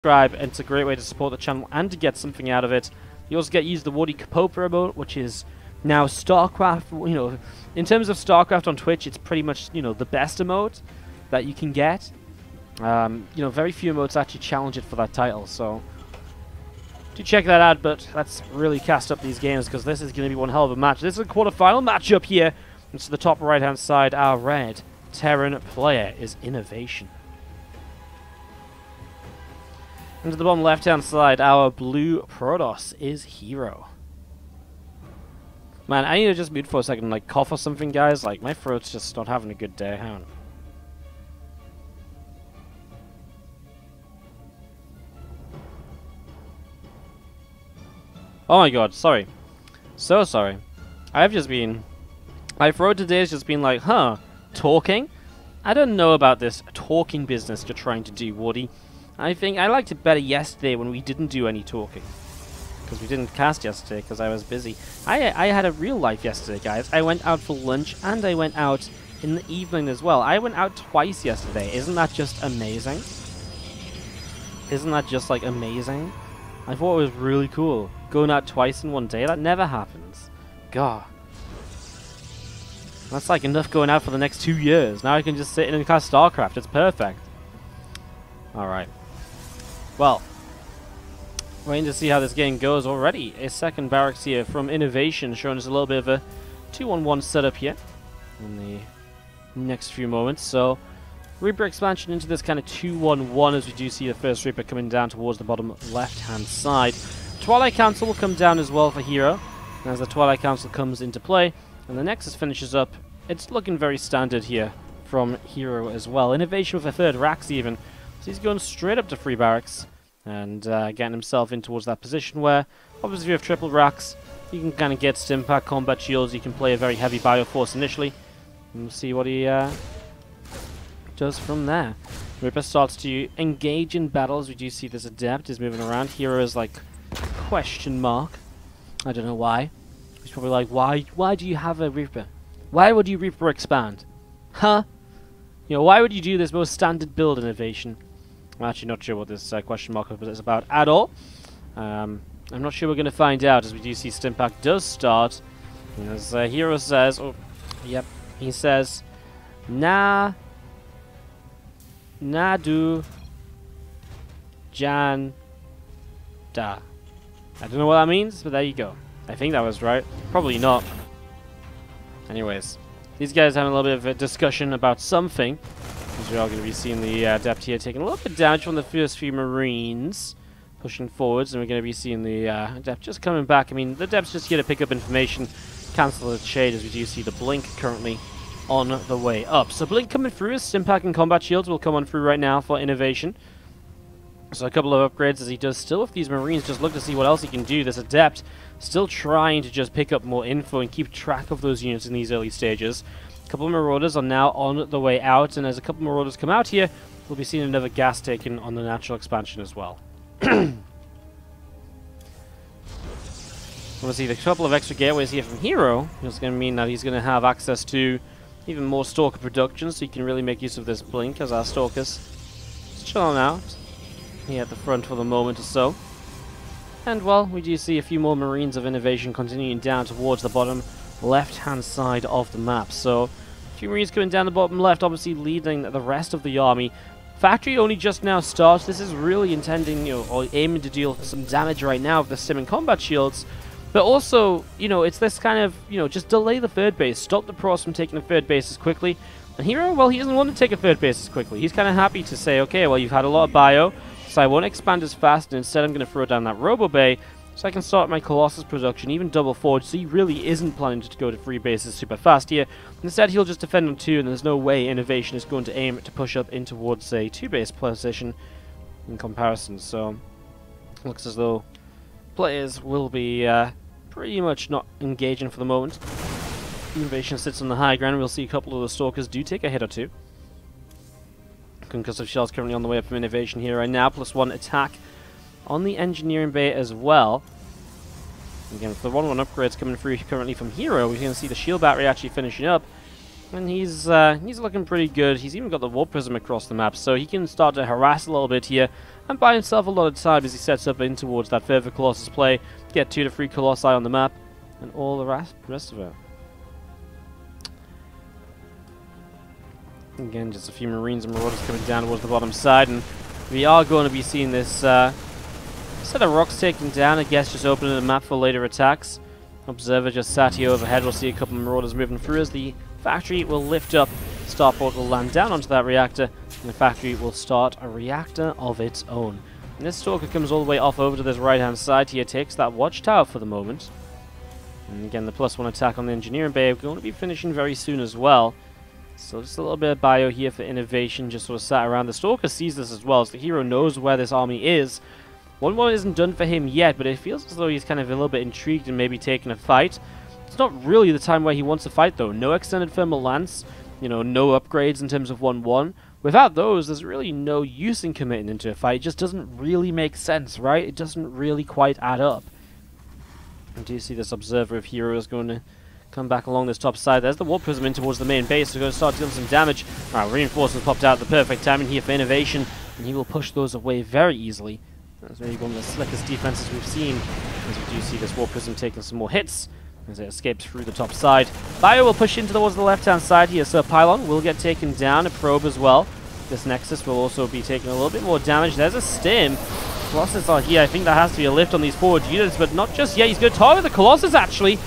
subscribe, and it's a great way to support the channel and to get something out of it. You also get to use the WardiTV remote, which is now StarCraft. You know, in terms of StarCraft on Twitch, it's pretty much, you know, the best emote that you can get. You know, very few emotes actually challenge it for that title, so do check that out. But let's really cast up these games, because this is going to be one hell of a match. This is a quarterfinal matchup here. And to the top right hand side, our red Terran player is INnoVation. And to the bottom left hand side, our blue Protoss is herO. Man, I need to just mute for a second and like cough or something, guys. Like, my throat's just not having a good day. Hang on. Oh my god, sorry. So sorry. I've just been... My throat today has just been like, huh, talking? I don't know about this talking business you're trying to do, Wardy. I think I liked it better yesterday when we didn't do any talking. Because we didn't cast yesterday because I was busy. I had a real life yesterday, guys. I went out for lunch and I went out in the evening as well. I went out twice yesterday. Isn't that just amazing? Isn't that just, like, amazing? I thought it was really cool. Going out twice in one day, that never happens. God. That's like enough going out for the next 2 years. Now I can just sit in and cast StarCraft. It's perfect. Alright. Well, waiting to see how this game goes already. A second barracks here from INnoVation, showing us a little bit of a 2-on-1 setup here in the next few moments. So, Reaper expansion into this kind of 2-1-1, as we do see the first Reaper coming down towards the bottom left-hand side. Twilight Council will come down as well for herO. And as the Twilight Council comes into play, and the Nexus finishes up, it's looking very standard here from herO as well. INnoVation with a third Rax even. So he's going straight up to 3 barracks and getting himself in towards that position where, obviously, if you have triple Rax, you can kind of get Stimpack, combat shields, you can play a very heavy Bioforce initially, and we'll see what he does from there. Reaper starts to engage in battles. We do see this Adept is moving around. herO is like, question mark. I don't know why. He's probably like, why do you have a Reaper? Why would you Reaper expand? Huh? You know, why would you do this most standard build INnoVation? I'm actually not sure what this question mark is about at all. I'm not sure we're going to find out, as we do see Stimpack does start. And as herO says, oh, yep, he says, Na do Jan Da. I don't know what that means, but there you go. I think that was right. Probably not. Anyways, these guys having a little bit of a discussion about something. As we're all going to be seeing the Adept here taking a little bit of damage from the first few Marines. Pushing forwards, and we're going to be seeing the Adept just coming back. I mean, the Adept's just here to pick up information. Cancel the shade, as we do see the Blink currently on the way up. So Blink coming through, as Stimpack and combat shields will come on through right now for INnoVation. So a couple of upgrades as he does still with these Marines. Just look to see what else he can do. This Adept still trying to just pick up more info and keep track of those units in these early stages. A couple of Marauders are now on the way out, and as a couple of Marauders come out here, we'll be seeing another gas taken on the natural expansion as well. Want to see the couple of extra gateways here from herO. It's going to mean that he's going to have access to even more Stalker production, so he can really make use of this Blink as our Stalkers just chilling out here at the front for the moment or so. And, well, we do see a few more Marines of INnoVation continuing down towards the bottom left-hand side of the map. So, a few Marines coming down the bottom left, obviously leading the rest of the army. Factory only just now starts. This is really intending, you know, or aiming to deal some damage right now with the Sim and combat shields. But also, you know, it's this kind of, you know, just delay the third base. Stop the pros from taking the third base as quickly. And herO, well, he doesn't want to take a third base as quickly. He's kind of happy to say, okay, well, you've had a lot of bio, so I won't expand as fast, and instead I'm going to throw down that Robo Bay, so I can start my Colossus production, even double forward, so he really isn't planning to go to 3 bases super fast here. Instead, he'll just defend on 2, and there's no way INnoVation is going to aim to push up in towards a 2-base position in comparison. So, looks as though players will be pretty much not engaging for the moment. INnoVation sits on the high ground. We'll see a couple of the Stalkers do take a hit or two. Concussive shells currently on the way up from INnoVation here right now, +1 attack on the engineering bay as well. Again, for the 1-1 upgrades coming through currently from herO, we're going to see the shield battery actually finishing up, and he's looking pretty good. He's even got the Warp Prism across the map, so he can start to harass a little bit here and buy himself a lot of time as he sets up in towards that further Colossus play, get 2 to 3 Colossi on the map, and all the rest of it. Again, just a few Marines and Marauders coming down towards the bottom side, and we are going to be seeing this set of rocks taken down, I guess, just opening the map for later attacks. Observer just sat here overhead. We'll see a couple of Marauders moving through as the factory will lift up. Starport will land down onto that reactor, and the factory will start a reactor of its own. And this Stalker comes all the way off over to this right-hand side here, takes that watchtower for the moment. And again, the +1 attack on the engineering bay are going to be finishing very soon as well. So just a little bit of bio here for INnoVation, just sort of sat around. The Stalker sees this as well, so the hero knows where this army is. 1-1 isn't done for him yet, but it feels as though he's kind of a little bit intrigued and maybe taking a fight. It's not really the time where he wants to fight, though. No extended thermal lance, you know, no upgrades in terms of 1-1. Without those, there's really no use in committing into a fight. It just doesn't really make sense, right? It doesn't really quite add up. I do see this Observer of hero is going to come back along this top side. There's the Warp Prism in towards the main base. We're going to start dealing some damage. Alright, reinforcements popped out at the perfect timing here for INnoVation, and he will push those away very easily. That's maybe one of the slickest defenses we've seen, as we do see this Warp Prism taking some more hits as it escapes through the top side. Bio will push into towards the left-hand side here, so Pylon will get taken down, a Probe as well. This Nexus will also be taking a little bit more damage. There's a Stim. Colossus are here. I think there has to be a lift on these forward units, but not just yet. He's going to target the Colossus, actually.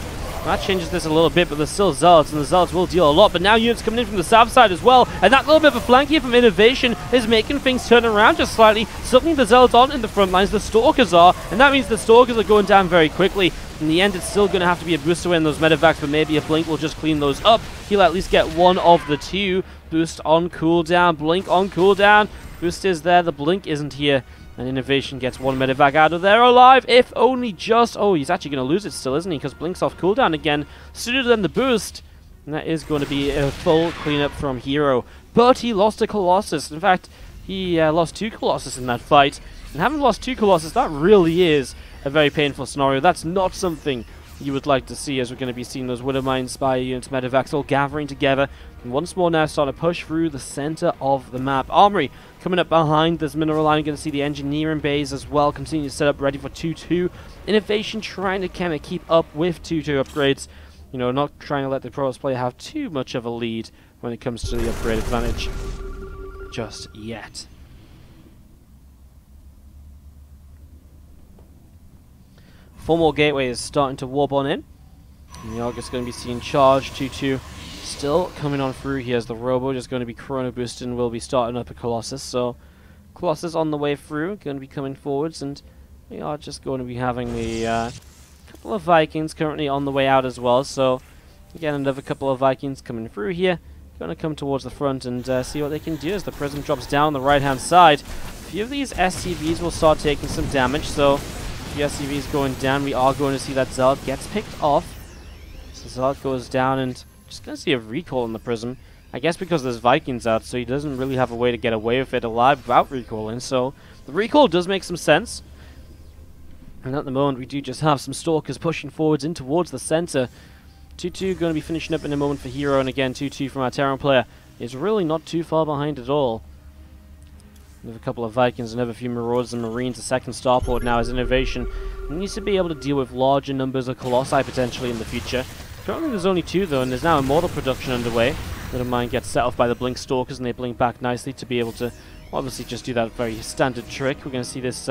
That changes this a little bit, but there's still Zealots, and the Zealots will deal a lot. But now units coming in from the south side as well, and that little bit of a flank here from INnoVation is making things turn around just slightly. Suddenly the Zealots aren't in the front lines, the Stalkers are, and that means the Stalkers are going down very quickly. In the end, it's still going to have to be a boost away in those medevacs, but maybe a Blink will just clean those up. He'll at least get one of the two. Boost on cooldown, Blink on cooldown. Boost is there, the Blink isn't here. And INnoVation gets one medevac out of there alive, if only just... Oh, he's actually going to lose it still, isn't he? Because Blink's off cooldown again, sooner than the boost. And that is going to be a full cleanup from herO. But he lost a Colossus. In fact, he lost 2 Colossus in that fight. And having lost 2 Colossus, that really is a very painful scenario. That's not something you would like to see, as we're going to be seeing those Widowmine Spy units, medevacs all gathering together. And once more now starting to push through the center of the map. Armory coming up behind this mineral line. You're going to see the engineering bays as well continue to set up ready for 2-2. INnoVation trying to kind of keep up with 2-2 upgrades. You know, not trying to let the Protoss player have too much of a lead when it comes to the upgrade advantage just yet. Four more gateways starting to warp on in. And the Argus going to be seeing charge. 2-2 still coming on through here as the Robo just going to be chrono boosting. Will be starting up a Colossus. So Colossus on the way through, going to be coming forwards, and we are just going to be having a couple of Vikings currently on the way out as well. So again, another couple of Vikings coming through here. Going to come towards the front and see what they can do as the Prism drops down on the right hand side. A few of these SCVs will start taking some damage, so the SCV is going down. We are going to see that Zealot gets picked off. So Zealot goes down, and just going to see a recall on the Prism. I guess because there's Vikings out, so he doesn't really have a way to get away with it alive without recalling. So the recall does make some sense. And at the moment, we do just have some Stalkers pushing forwards in towards the center. 2-2 going to be finishing up in a moment for herO, and again 2-2 from our Terran player is really not too far behind at all. Another couple of Vikings, another few Marauders and Marines, a second starport now as INnoVation. He needs to be able to deal with larger numbers of Colossi potentially in the future. Currently there's only 2 though, and there's now Immortal production underway. Widowmine gets set off by the Blink Stalkers, and they blink back nicely to be able to obviously just do that very standard trick. We're going to see this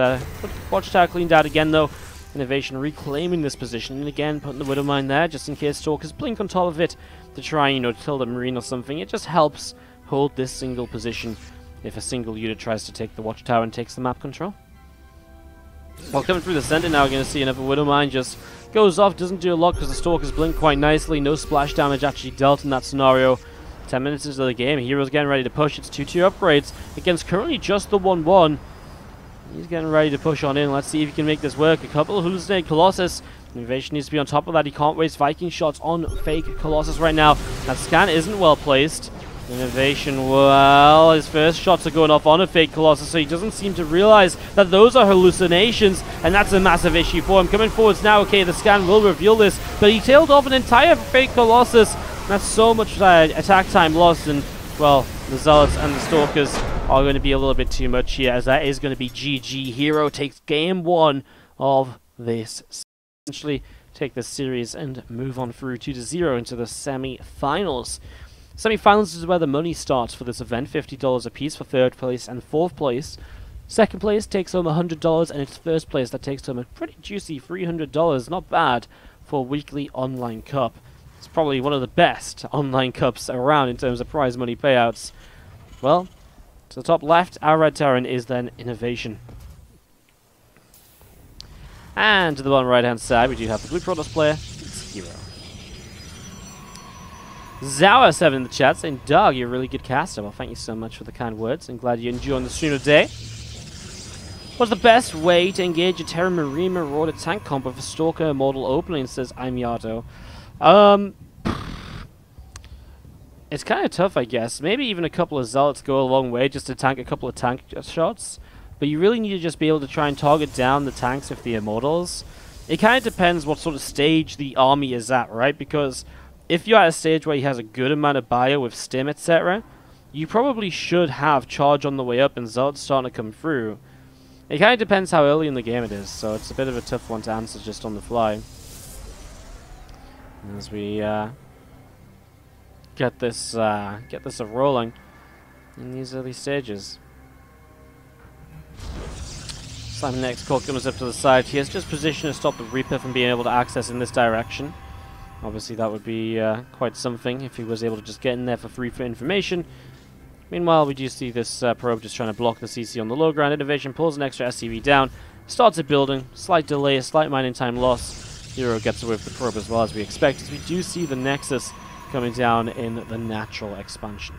watchtower cleaned out again though. INnoVation reclaiming this position, and again putting the Widowmine there just in case Stalkers blink on top of it to try, you know, to kill the Marine or something. It just helps hold this single position if a single unit tries to take the watchtower and takes the map control. While coming through the center now, we're going to see another Widowmine just goes off, doesn't do a lot because the Stalkers blink quite nicely. No splash damage actually dealt in that scenario. 10 minutes into the game, hero's getting ready to push. It's 2-2 upgrades against currently just the 1-1. He's getting ready to push on in. Let's see if he can make this work. A couple of hallucinated Colossus. INnoVation needs to be on top of that. He can't waste Viking shots on fake Colossus right now. That scan isn't well placed. INnoVation, well, his first shots are going off on a fake Colossus, so he doesn't seem to realize that those are hallucinations, and that's a massive issue for him. Coming forwards now, okay, the scan will reveal this, but he tailed off an entire fake Colossus. That's so much attack time lost, and, well, The Zealots and the Stalkers are going to be a little bit too much here, as that is going to be GG. herO takes game 1 of this. Essentially take this series and move on through 2-0 into the semi-finals. Semi-finals is where the money starts for this event, $50 apiece for 3rd place and 4th place. 2nd place takes home $100, and it's 1st place that takes home a pretty juicy $300. Not bad for a weekly online cup. It's probably one of the best online cups around in terms of prize money payouts. Well, to the top left, our red Terran is then INnoVation. And to the bottom right hand side, we do have the blue Protoss player, it's herO. Zower7 in the chat saying, Doug, you're a really good caster. Well, thank you so much for the kind words. I'm glad you're enjoying the stream today. What's the best way to engage a Terran Marine Marauder tank combo for Stalker Immortal opening, says IMYardo. It's kind of tough, I guess. Maybe even a couple of Zealots go a long way just to tank a couple of tank shots. But you really need to just be able to try and target down the tanks with the Immortals. It kind of depends what sort of stage the army is at, right? Because if you're at a stage where he has a good amount of bio with stim, etc., you probably should have charge on the way up and Zealots starting to come through. It kind of depends how early in the game it is, so it's a bit of a tough one to answer just on the fly. As we get this rolling in these early stages. Simon next call comes up to the side. He has just positioned to stop the Reaper from being able to access in this direction. Obviously that would be quite something if he was able to just get in there for free for information. Meanwhile, we do see this probe just trying to block the CC on the low ground. INnoVation pulls an extra SCV down, starts it building, slight delay, a slight mining time loss. herO gets away with the probe as well as we expect, as we do see the Nexus coming down in the natural expansion.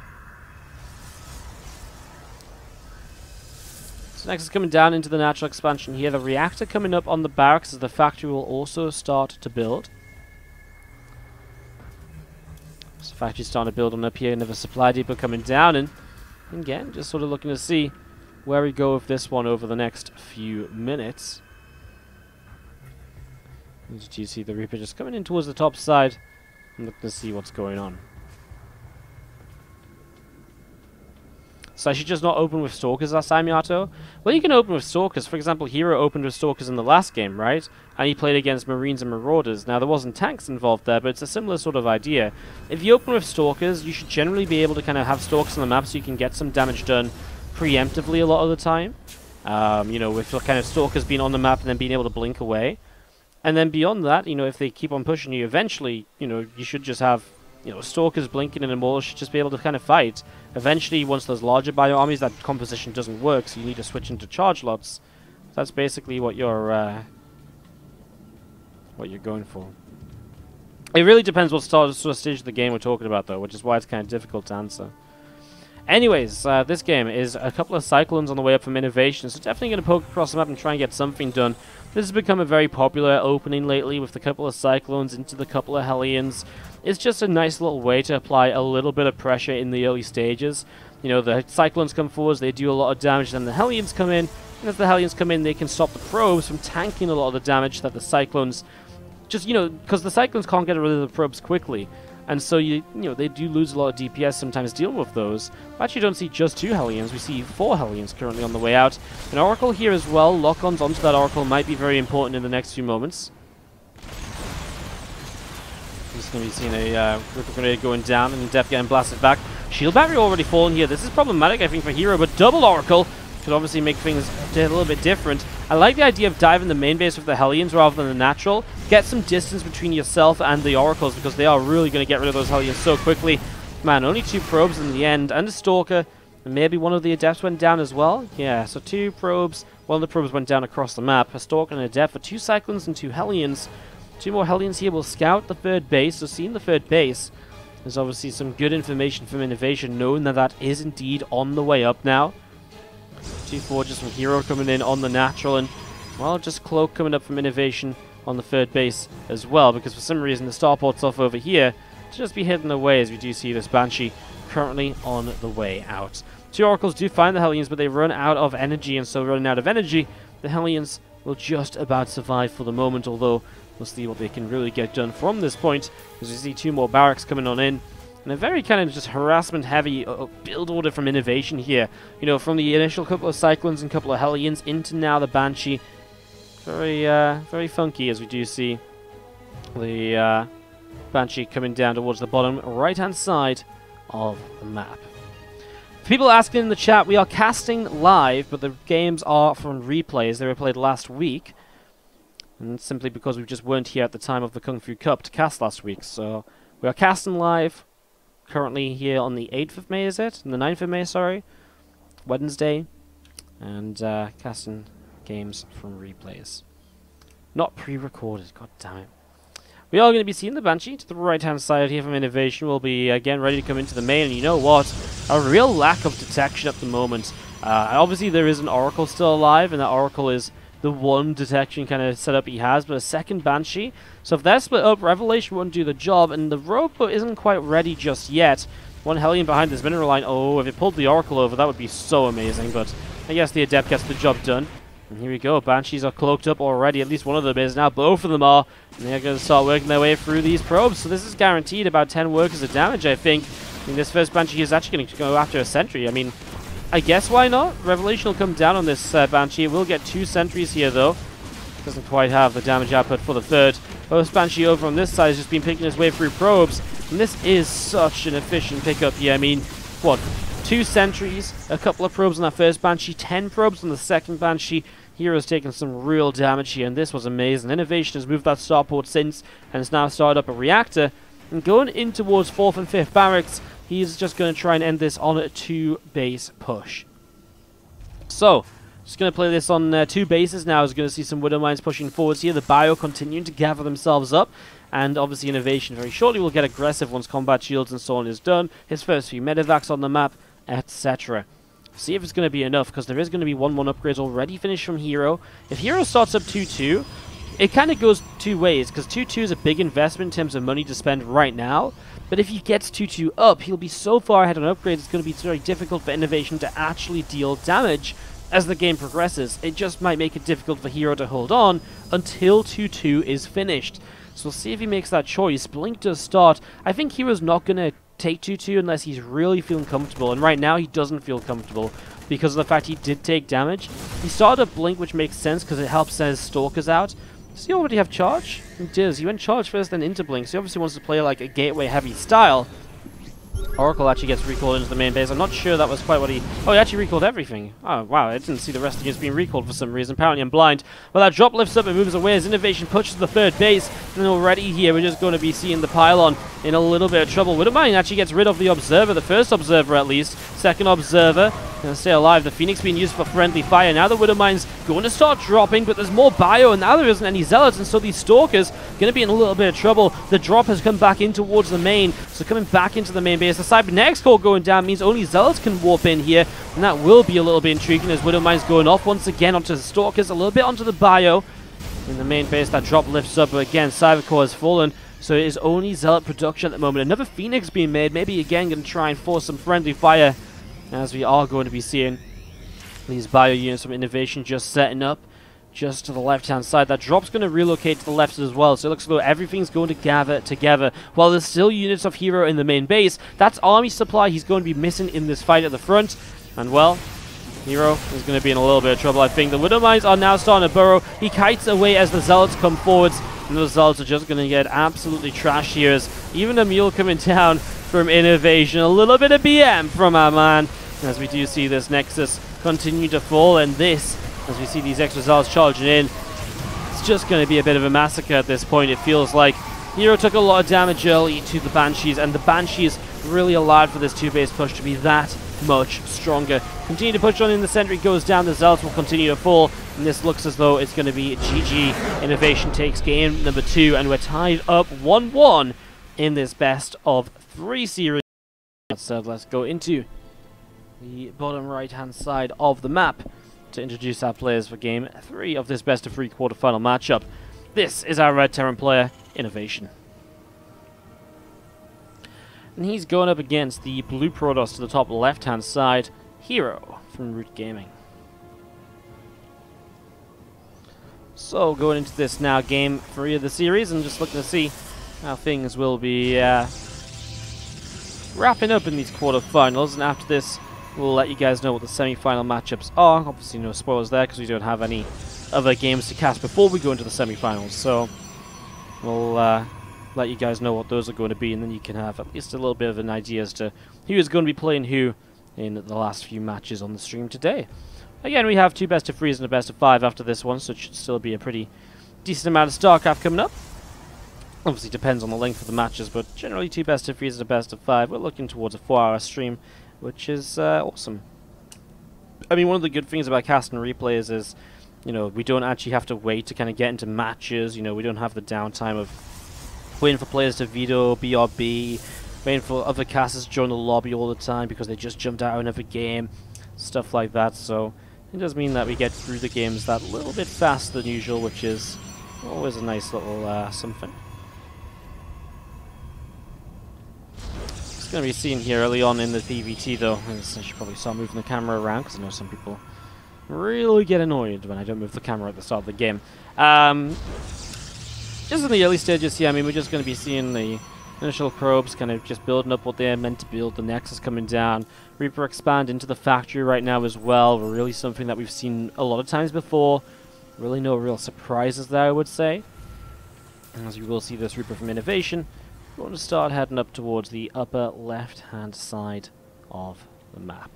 So Nexus coming down into the natural expansion here. The reactor coming up on the barracks as the factory will also start to build. So the factory's starting to build on up here, another supply depot coming down, and again, just sort of looking to see where we go with this one over the next few minutes. As you see the Reaper just coming in towards the top side and looking to see what's going on. So I should just not open with Stalkers, that's IMYardo? Well, you can open with Stalkers. For example, herO opened with Stalkers in the last game, right? And he played against Marines and Marauders. Now, there wasn't tanks involved there, but it's a similar sort of idea. If you open with Stalkers, you should generally be able to kind of have Stalkers on the map so you can get some damage done preemptively a lot of the time. You know, with kind of Stalkers being on the map and then being able to blink away. And then beyond that, you know, if they keep on pushing you, eventually, you know, you should just have, you know, Stalkers blinking and Immortals should just be able to kind of fight. Eventually, once there's larger bio armies, that composition doesn't work, so you need to switch into charge lots. That's basically what you're going for. It really depends what sort of stage of the game we're talking about, though, which is why it's kind of difficult to answer. Anyways, this game is a couple of Cyclones on the way up from INnoVation, so definitely going to poke across the map and try and get something done. This has become a very popular opening lately with the couple of Cyclones into the couple of Hellions. It's just a nice little way to apply a little bit of pressure in the early stages. You know, the Cyclones come forwards, they do a lot of damage, then the Hellions come in, and if the Hellions come in, they can stop the probes from tanking a lot of the damage that the Cyclones just, you know, because the Cyclones can't get rid of the probes quickly. And so, you know, they do lose a lot of DPS sometimes dealing with those. We actually don't see just 2 Hellions, we see 4 Hellions currently on the way out. An Oracle here as well, lock-ons onto that Oracle might be very important in the next few moments. Just going to be seeing a Ripper Grenade going down and Def getting blasted back. Shield Battery already fallen here. This is problematic, I think, for herO, but double Oracle could obviously make things a little bit different. I like the idea of diving the main base with the Hellions rather than the natural. Get some distance between yourself and the Oracles because they are really going to get rid of those Hellions so quickly. Man, only 2 probes in the end and a Stalker. And maybe one of the Adepts went down as well. Yeah, so 2 probes. One of the probes went down across the map. A Stalker and an Adept for 2 Cyclones and 2 Hellions. 2 more Hellions here will scout the 3rd base. So seeing the 3rd base, there's obviously some good information from INnoVation, knowing that that is indeed on the way up now. 2 forges from herO coming in on the natural, and, well, just Cloak coming up from INnoVation on the 3rd base as well, because for some reason the starport's off over here to just be hidden away, as we do see this Banshee currently on the way out. 2 Oracles do find the Hellions, but they run out of energy, and so running out of energy, the Hellions will just about survive for the moment, although we'll see what they can really get done from this point, as we see 2 more barracks coming on in. And a very kind of just harassment-heavy build order from INnoVation here. You know, from the initial couple of Cyclones and couple of Hellions into now the Banshee. Very, very funky as we do see the Banshee coming down towards the bottom right-hand side of the map. For people asking in the chat, we are casting live, but the games are from replays. They were played last week. And simply because we just weren't here at the time of the Kung Fu Cup to cast last week. So we are casting live currently here on the 8th of May, is it? On the 9th of May, sorry. Wednesday. And casting games from replays. Not pre-recorded, god damn it. We are going to be seeing the Banshee to the right-hand side here from INnoVation. We'll be, again, ready to come into the main. And you know what? A real lack of detection at the moment. Obviously, there is an Oracle still alive, and that Oracle is the one detection kind of setup he has, but a second Banshee. So if they're split up, Revelation won't do the job, and the Robo isn't quite ready just yet. One Hellion behind this mineral line. Oh, if it pulled the Oracle over, that would be so amazing, but I guess the Adept gets the job done. And here we go, Banshees are cloaked up already, at least one of them is. Now both of them are, and they're going to start working their way through these probes. So this is guaranteed about 10 workers of damage, I think. I mean, this first Banshee is actually going to go after a sentry. I mean, I guess why not? Revelation will come down on this Banshee. It will get 2 sentries here, though. Doesn't quite have the damage output for the third. First Banshee over on this side has just been picking his way through probes. And this is such an efficient pickup here. I mean, what? 2 sentries, a couple of probes on that first Banshee, 10 probes on the second Banshee. hero's taken some real damage here, and this was amazing. INnoVation has moved that starport since, and has now started up a reactor. And going in towards 4th and 5th barracks, he's just going to try and end this on a 2-base push. So, just going to play this on 2 bases now. Is going to see some Widow Mines pushing forwards here. The Bio continuing to gather themselves up. And obviously INnoVation very shortly will get aggressive once combat shields and so on is done. His first few medevacs on the map, etc. See if it's going to be enough, because there is going to be 1-1 upgrades already finished from herO. If herO starts up 2-2, it kind of goes 2 ways, because 2-2 is a big investment in terms of money to spend right now. But if he gets 2-2 up, he'll be so far ahead on upgrades, it's going to be very difficult for INnoVation to actually deal damage as the game progresses. It just might make it difficult for herO to hold on until 2-2 is finished. So we'll see if he makes that choice. Blink does start. I think hero's not going to take 2-2 unless he's really feeling comfortable. And right now he doesn't feel comfortable because of the fact he did take damage. He started a Blink, which makes sense because it helps send his Stalkers out. Does he already have charge? He does. He went charge first, then into Blink. So he obviously wants to play like a gateway heavy style. Oracle actually gets recalled into the main base. I'm not sure that was quite what he... Oh, he actually recalled everything. Oh, wow. I didn't see the rest of it being recalled for some reason. Apparently I'm blind. Well, that drop lifts up and moves away as INnoVation pushes the 3rd base. And already here, we're just going to be seeing the pylon in a little bit of trouble. Widow Mine actually gets rid of the Observer. The first Observer, at least. Second Observer. Going to stay alive. The Phoenix being used for friendly fire. Now the Widow Mine's going to start dropping, but there's more Bio, and now there isn't any Zealots, and so these Stalkers going to be in a little bit of trouble. The drop has come back in towards the main, so coming back into the main base. The Cybernetics core going down means only Zealots can warp in here, and that will be a little bit intriguing as Widow Mine's going off once again onto the Stalkers, a little bit onto the Bio. In the main base, that drop lifts up, but again, Cyber core has fallen. So it is only Zealot production at the moment. Another Phoenix being made, maybe again going to try and force some friendly fire, as we are going to be seeing these Bio units from INnoVation just setting up just to the left-hand side. That drop's going to relocate to the left as well, so it looks as though everything's going to gather together. While there's still units of herO in the main base, that's army supply he's going to be missing in this fight at the front. And well, herO is going to be in a little bit of trouble, I think. The Widow Mines are now starting to burrow. He kites away as the Zealots come forwards, and those Zealots are just going to get absolutely trashed here as even a mule coming down from INnoVation. A little bit of BM from our man, as we do see this Nexus continue to fall, and this, as we see these extra Zealots charging in, it's just going to be a bit of a massacre at this point. It feels like herO took a lot of damage early to the Banshees, and the Banshees really allowed for this 2-base push to be that much stronger. Continue to push on in, the sentry goes down, the Zealots will continue to fall, and this looks as though it's going to be GG. INnoVation takes game number 2, and we're tied up 1-1 in this best of 3 series. So let's go into the bottom right-hand side of the map to introduce our players for Game 3 of this best of 3 quarterfinal matchup. This is our Red Terran player, INnoVation. And he's going up against the blue Protoss to the top left-hand side, herO from Root Gaming. So going into this now, Game 3 of the series, and just looking to see how things will be wrapping up in these quarterfinals, and after this, we'll let you guys know what the semi-final matchups are. Obviously, no spoilers there because we don't have any other games to cast before we go into the semi-finals. So we'll let you guys know what those are going to be, and then you can have at least a little bit of an idea as to who is going to be playing who in the last few matches on the stream today. Again, we have 2 best of 3s and a best of 5 after this one, so it should still be a pretty decent amount of StarCraft coming up. Obviously depends on the length of the matches, but generally 2 best of 3s and a best of 5. We're looking towards a 4-hour stream, which is awesome. I mean, one of the good things about cast and replays is, you know, we don't actually have to wait to kind of get into matches. You know, we don't have the downtime of waiting for players to veto BRB, waiting for other casters to join the lobby all the time because they just jumped out of another game, stuff like that. So it does mean that we get through the games that little bit faster than usual, which is always a nice little something. It's going to be seen here early on in the TvT though, and I should probably start moving the camera around because I know some people really get annoyed when I don't move the camera at the start of the game. Just in the early stages here, I mean, we're just going to be seeing the initial probes kind of just building up what they're meant to build. The Nexus coming down. Reaper expand into the factory right now as well. Really something that we've seen a lot of times before. Really no real surprises there, I would say. As you will see this Reaper from INnoVation, we're going to start heading up towards the upper left-hand side of the map.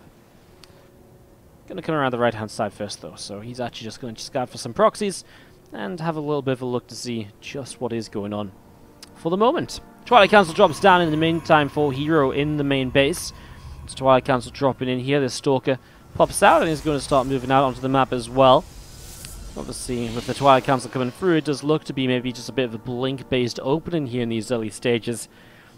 Going to come around the right-hand side first, though. So he's actually just going to scout for some proxies and have a little bit of a look to see just what is going on for the moment. Twilight Council drops down in the meantime for herO in the main base. It's Twilight Council dropping in here. This Stalker pops out and is going to start moving out onto the map as well. Obviously, with the Twilight Council coming through, it does look to be maybe just a bit of a blink-based opening here in these early stages.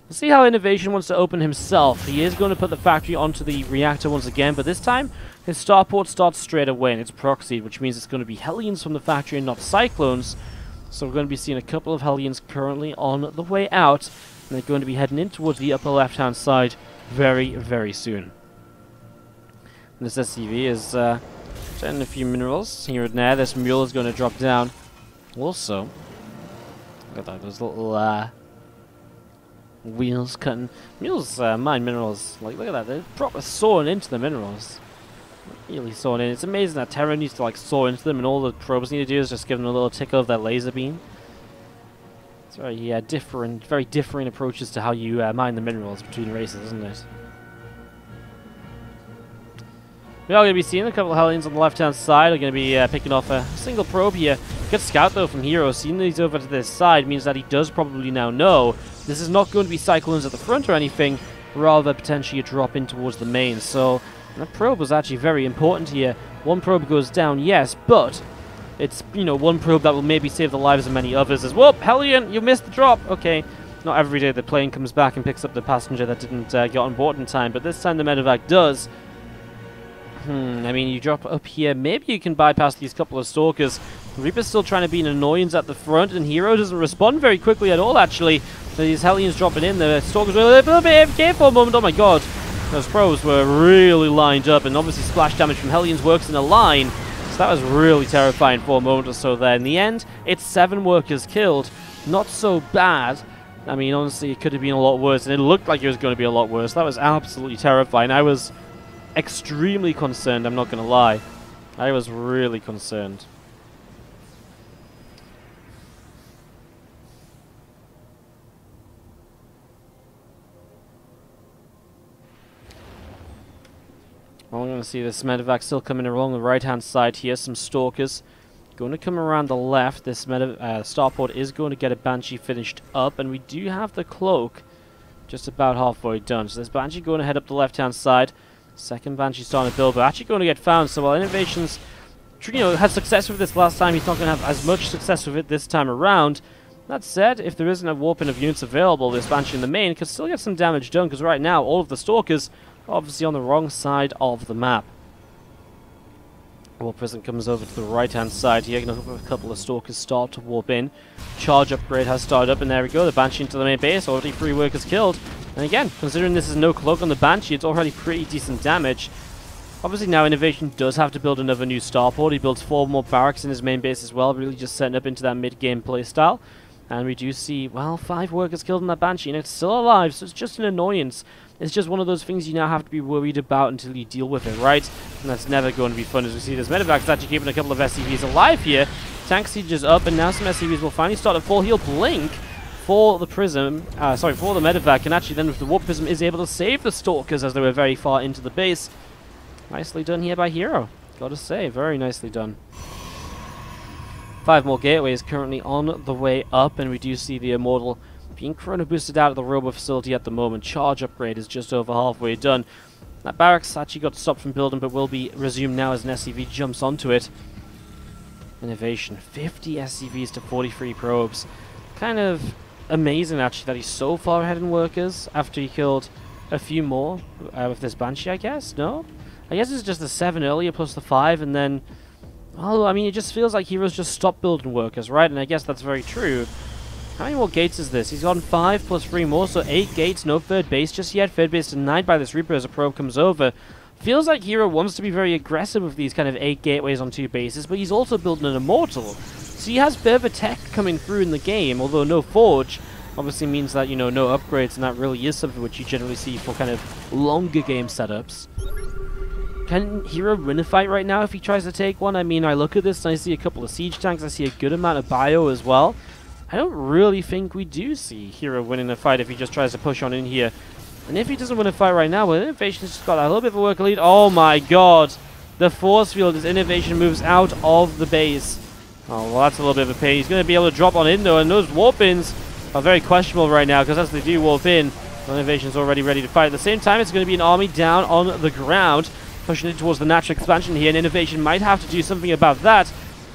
We'll see how INnoVation wants to open himself. He is going to put the factory onto the reactor once again, but this time his starport starts straight away and it's proxied, which means it's going to be Hellions from the factory and not Cyclones. So we're going to be seeing a couple of Hellions currently on the way out, and they're going to be heading in towards the upper left-hand side very, very soon. And this SCV is getting a few minerals here and there. This mule is going to drop down. Also, look at that, those little wheels cutting. Mules mine minerals. Like, look at that, they're proper sawing into the minerals. Really sawing in. It's amazing that Terra needs to like saw into them, and all the probes need to do is just give them a little tickle of their laser beam. It's very different approaches to how you mine the minerals between races, isn't it? We are going to be seeing a couple of Hellions on the left-hand side. We're going to be picking off a single probe here. Good scout, though, from herO. Seeing that he's over to this side means that he does probably now know this is not going to be Cyclones at the front or anything, rather potentially a drop in towards the main. So that probe was actually very important here. One probe goes down, yes, but it's, you know, one probe that will maybe save the lives of many others as well. Hellion, you missed the drop. Okay, not every day the plane comes back and picks up the passenger that didn't get on board in time, but this time the medevac does. I mean, you drop up here, maybe you can bypass these couple of Stalkers. Reaper's still trying to be an annoyance at the front, and herO doesn't respond very quickly at all, actually. These Hellions dropping in, the Stalkers were a little bit AFK for a moment. Oh my god, those probes were really lined up, and obviously splash damage from Hellions works in a line. So that was really terrifying for a moment or so there. In the end, it's 7 workers killed. Not so bad. I mean, honestly, it could have been a lot worse, and it looked like it was going to be a lot worse. That was absolutely terrifying. I was extremely concerned, I'm not going to lie. I was really concerned. Well, we're going to see this medevac still coming along the right-hand side here. Some Stalkers going to come around the left. This starport is going to get a Banshee finished up, and we do have the cloak just about halfway done. So this Banshee going to head up the left-hand side. Second Banshee starting to build, but actually going to get found. So while INnoVation's, you know, had success with this last time, he's not going to have as much success with it this time around. That said, if there isn't a warping of units available, this Banshee in the main could still get some damage done, because right now all of the Stalkers are obviously on the wrong side of the map. Warp Prism comes over to the right-hand side here. A couple of Stalkers start to warp in. Charge upgrade has started up, and there we go. The Banshee into the main base. Already 3 workers killed. And again, considering this is no cloak on the Banshee, it's already pretty decent damage. Obviously now INnoVation does have to build another new starport. He builds 4 more barracks in his main base as well, really just setting up into that mid-game playstyle. And we do see, well, 5 workers killed in that Banshee, and it's still alive, so it's just an annoyance. It's just one of those things you now have to be worried about until you deal with it, right? And that's never going to be fun, as we see this medevac is actually keeping a couple of SCVs alive here. Tank siege is up, and now some SCVs will finally start a full heal blink for the prism, for the medevac, and actually then with the warp prism is able to save the stalkers as they were very far into the base. Nicely done here by herO, gotta say, very nicely done. 5 more gateways currently on the way up, and we do see the Immortal being chrono boosted out of the robo facility at the moment. Charge upgrade is just over halfway done. That barracks actually got stopped from building, but will be resumed now as an SCV jumps onto it. INnoVation, 50 SCVs to 43 probes. Kind of amazing actually that he's so far ahead in workers after he killed a few more with this Banshee, I guess. No? I guess it's just the 7 earlier plus the 5, and then... well, I mean, it just feels like heroes just stopped building workers, right? And I guess that's very true. How many more gates is this? He's gotten 5 plus 3 more, so 8 gates, no third base just yet. Third base denied by this Reaper as a probe comes over. Feels like herO wants to be very aggressive with these kind of 8 gateways on 2 bases, but he's also building an Immortal. So he has further tech coming through in the game, although no Forge. Obviously means that, you know, no upgrades, and that really is something which you generally see for kind of longer game setups. Can herO win a fight right now if he tries to take one? I mean, I look at this and I see a couple of siege tanks, I see a good amount of bio as well. I don't really think we do see herO winning a fight if he just tries to push on in here. And if he doesn't win a fight right now, well, INnoVation's just got a little bit of a work lead. Oh my god! The force field as INnoVation moves out of the base. Oh, well, that's a little bit of a pain. He's going to be able to drop on in though, and those warp-ins are very questionable right now, because as they do warp in, INnoVation's already ready to fight. At the same time, it's going to be an army down on the ground, pushing it towards the natural expansion here, and INnoVation might have to do something about that.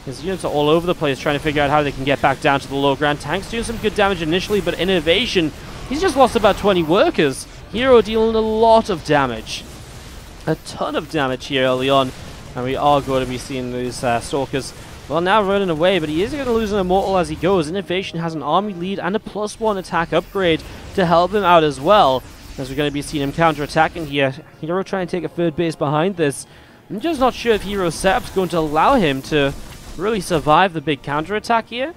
His units are all over the place trying to figure out how they can get back down to the low ground. Tank's doing some good damage initially, but INnoVation, he's just lost about 20 workers. herO dealing a lot of damage. A ton of damage here early on, and we are going to be seeing these Stalkers, well, now running away, but he is going to lose an Immortal as he goes. INnoVation has an army lead and a +1 attack upgrade to help him out as well, as we're going to be seeing him counter-attacking here. herO trying to take a third base behind this. I'm just not sure if hero's setup's going to allow him to really survive the big counter-attack here.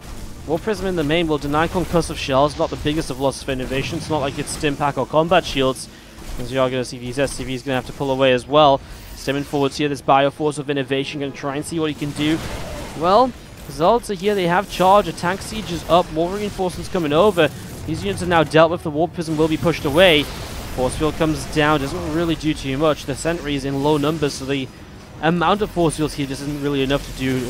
Warp Prism in the main will deny concussive shells, not the biggest of losses for INnoVation. It's not like it's stim pack or combat shields, as we are going to see these SCVs going to have to pull away as well. Stimming forwards here, this Bioforce of INnoVation going to try and see what he can do. Well, results are here, they have charge, a tank siege is up, more reinforcements coming over. These units are now dealt with, the Warp Prism will be pushed away. Force field comes down, doesn't really do too much. The sentries in low numbers, so the amount of force fields here just isn't really enough to do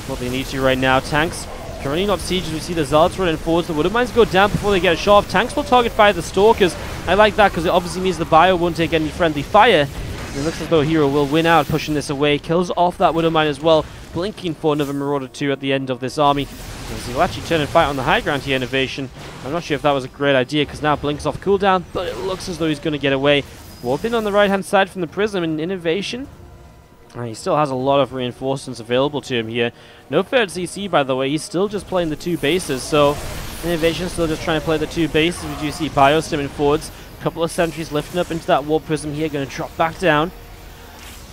what they need to right now. Tanks currently not sieged, we see the Zealots running forwards. The Wooded Mines go down before they get a shot off. Tanks will target fire the Stalkers. I like that because it obviously means the Bio won't take any friendly fire. And it looks as though herO will win out, pushing this away. Kills off that Wooded Mine as well, blinking for another Marauder 2 at the end of this army. As he'll actually turn and fight on the high ground here, INnoVation. I'm not sure if that was a great idea because now Blink's off cooldown, but it looks as though he's going to get away. Warp in on the right hand side from the Prism, and INnoVation, he still has a lot of reinforcements available to him here. No third CC, by the way. He's still just playing the 2 bases, so INnoVation's still just trying to play the 2 bases. We do see Bio stimming forwards. A couple of sentries lifting up into that Warp Prism here, going to drop back down.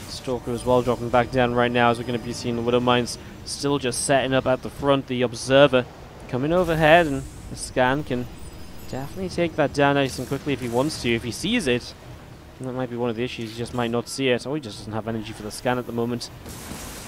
Stalker as well dropping back down right now, as we're going to be seeing the Widow Mines still just setting up at the front. The Observer coming overhead, and the Scan can definitely take that down nice and quickly if he wants to. If he sees it, and that might be one of the issues, he just might not see it. Oh, he just doesn't have energy for the Scan at the moment.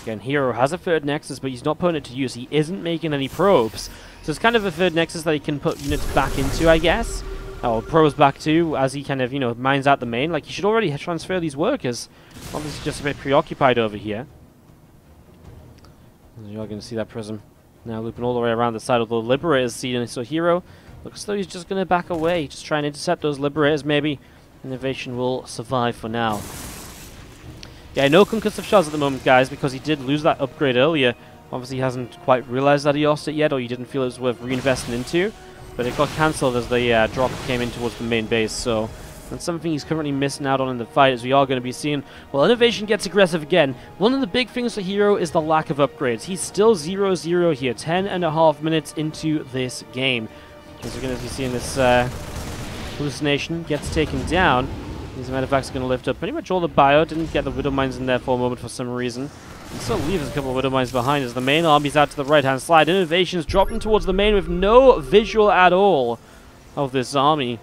Again, herO has a third Nexus, but he's not putting it to use. He isn't making any probes. So it's kind of a third Nexus that he can put units back into, I guess. Or probes back to, as he kind of, you know, mines out the main. Like, he should already transfer these workers. Obviously just a bit preoccupied over here. You're going to see that Prism now looping all the way around the side of the Liberators scene. So herO looks as though he's just going to back away. Just try and intercept those Liberators, maybe. INnoVation will survive for now. Yeah, no concussive shells at the moment, guys, because he did lose that upgrade earlier. Obviously, he hasn't quite realized that he lost it yet, or he didn't feel it was worth reinvesting into. But it got cancelled as the drop came in towards the main base, so that's something he's currently missing out on in the fight, as we are going to be seeing. Well, INnoVation gets aggressive again. One of the big things for herO is the lack of upgrades. He's still 0-0 here, 10.5 minutes into this game. As we're going to be seeing this hallucination gets taken down. These medevac's are going to lift up pretty much all the bio. Didn't get the Widow Mines in there for a moment for some reason. And still leaves a couple of Widow Mines behind as the main army's out to the right-hand side. INnoVation's dropping towards the main with no visual at all of this army.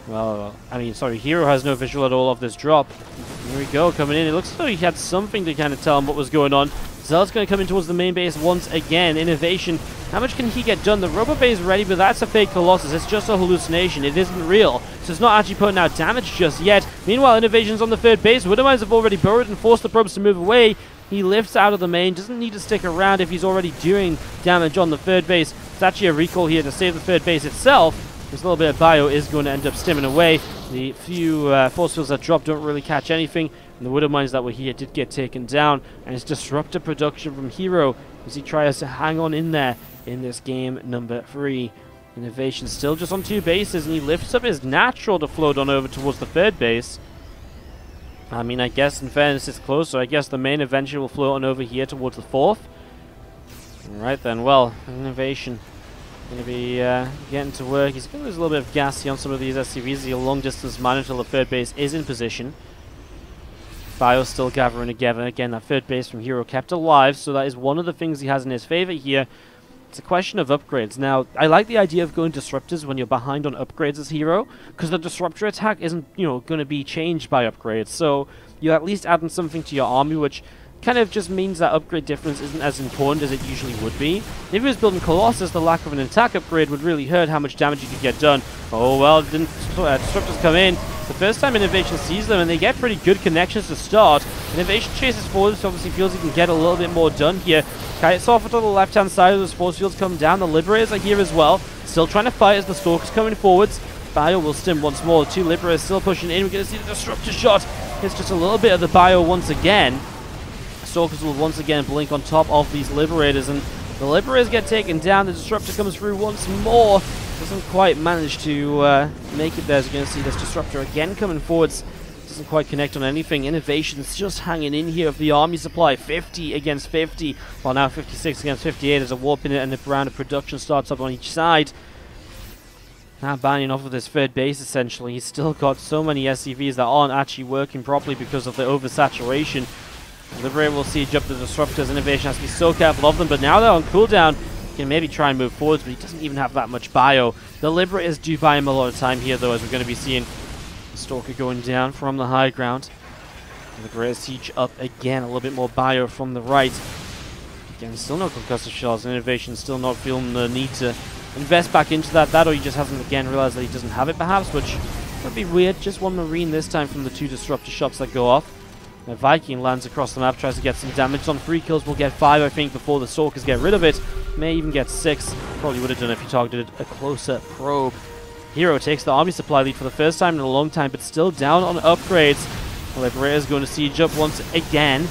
Well, I mean, sorry, herO has no visual at all of this drop. Here we go, coming in. It looks as though he had something to kind of tell him what was going on. Zealot's going to come in towards the main base once again. INnoVation, how much can he get done? The rubber base is ready, but that's a fake Colossus. It's just a hallucination. It isn't real. So it's not actually putting out damage just yet. Meanwhile, INnoVation's on the third base. Widowmines have already burrowed and forced the probes to move away. He lifts out of the main. Doesn't need to stick around if he's already doing damage on the third base. It's actually a recall here to save the third base itself. This little bit of bio is going to end up stimming away. The few force fields that drop don't really catch anything. And the Widowmines that were here did get taken down. And it's disruptive production from herO as he tries to hang on in there in this game number 3. INnoVation still just on 2 bases, and he lifts up his natural to float on over towards the third base. I mean, I guess in fairness it's closer. I guess the main eventually will float on over here towards the 4th. Alright then, well, INnoVation going to be getting to work. He's going to lose a little bit of gas here on some of these SCVs. He's a long distance mine until the third base is in position. Bio still gathering together. Again, that third base from herO kept alive, so that is one of the things he has in his favor here. It's a question of upgrades. Now, I like the idea of going disruptors when you're behind on upgrades as herO, because the disruptor attack isn't, going to be changed by upgrades. So you're at least adding something to your army, which kind of just means that upgrade difference isn't as important as it usually would be. If he was building Colossus, the lack of an attack upgrade would really hurt how much damage you could get done. Oh well, didn't disruptors come in. The first time INnoVation sees them, and they get pretty good connections to start. INnoVation chases forward, so obviously feels he can get a little bit more done here. Kites off to the left-hand side of those force fields come down. The Liberators are here as well. Still trying to fight as the Stalker's coming forwards. Bio will stim once more. The 2 Liberators still pushing in. We're going to see the Disruptor shot. It's just a little bit of the bio once again. Stalkers will once again blink on top of these Liberators, and the Liberators get taken down. The Disruptor comes through once more. Doesn't quite manage to make it there. As you're going to see this Disruptor again coming forwards. Doesn't quite connect on anything. INnoVation's just hanging in here with the army supply. 50 against 50. Well, now 56 against 58 as a warp in it and the round of production starts up on each side. Now banning off of this third base, essentially. He's still got so many SCVs that aren't actually working properly because of the oversaturation. Liberator will siege up the Disruptors. INnoVation has to be so careful of them, but now they're on cooldown. He can maybe try and move forwards, but he doesn't even have that much bio. The Liberators do buy him a lot of time here, though, as we're going to be seeing the Stalker going down from the high ground. Liberators siege up again, a little bit more bio from the right. Again, still no concussive shells. INnoVation still not feeling the need to invest back into that, or he just hasn't again realized that he doesn't have it, perhaps, which would be weird. Just one Marine this time from the 2 Disruptor shots that go off. The Viking lands across the map, tries to get some damage on 3 kills. Will get 5, I think, before the Stalkers get rid of it. May even get 6. Probably would have done if he targeted a closer probe. herO takes the army supply lead for the first time in a long time, but still down on upgrades. The Liberators going to siege up once again.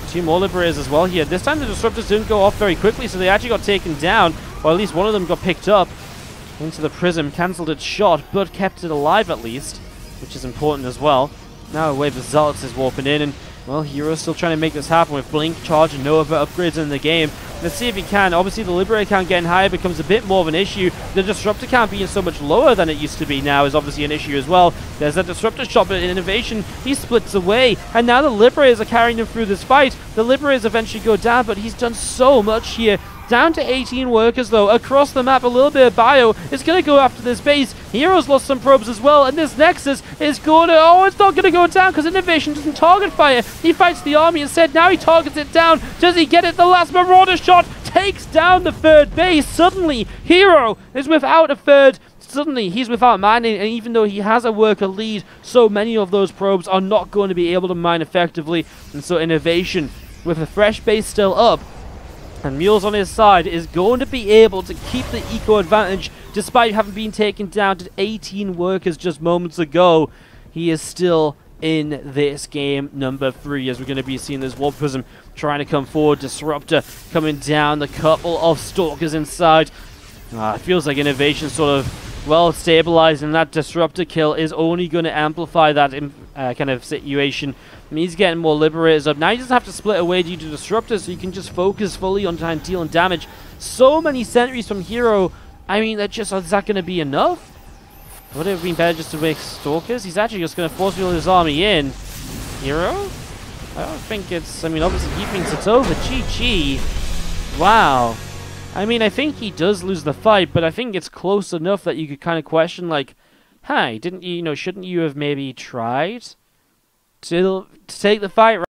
2 more Liberators as well here. This time the Disruptors didn't go off very quickly, so they actually got taken down. Or at least one of them got picked up into the Prism, cancelled its shot, but kept it alive at least, which is important as well. Now a wave of Zealots is warping in, and well, herO's still trying to make this happen with Blink, Charge, and no other upgrades in the game. Let's see if he can. Obviously, the Liberator count getting higher becomes a bit more of an issue. The Disruptor count being so much lower than it used to be now is obviously an issue as well. There's that Disruptor shot, but in INnoVation, he splits away, and now the Liberators are carrying him through this fight. The Liberators eventually go down, but he's done so much here. Down to 18 workers, though, across the map. A little bit of bio is going to go after this base. herO's lost some probes as well, and this Nexus is going to... Oh, it's not going to go down because INnoVation doesn't target fire. He fights the army instead. Now he targets it down. Does he get it? The last Marauder shot takes down the third base. Suddenly, herO is without a third. Suddenly, he's without mining, and even though he has a worker lead, so many of those probes are not going to be able to mine effectively. And so INnoVation, with a fresh base still up, and Mules on his side, is going to be able to keep the eco advantage despite having been taken down to 18 workers just moments ago. He is still in this game number 3 as we're going to be seeing this Warp Prism trying to come forward. Disruptor coming down, the couple of Stalkers inside. It feels like INnoVation sort of well stabilized, and that Disruptor kill is only going to amplify that kind of situation. I mean, he's getting more Liberators up. Now he doesn't have to split away due to Disruptors, so you can just focus fully on trying to deal damage. So many sentries from herO. I mean, is that going to be enough? Would it have been better just to make Stalkers? He's actually just going to force field his army in. herO? I don't think it's... I mean, obviously he thinks it's over. GG. Wow. I mean, I think he does lose the fight, but I think it's close enough that you could kind of question, like, Hey, didn't you, shouldn't you have maybe tried to take the fight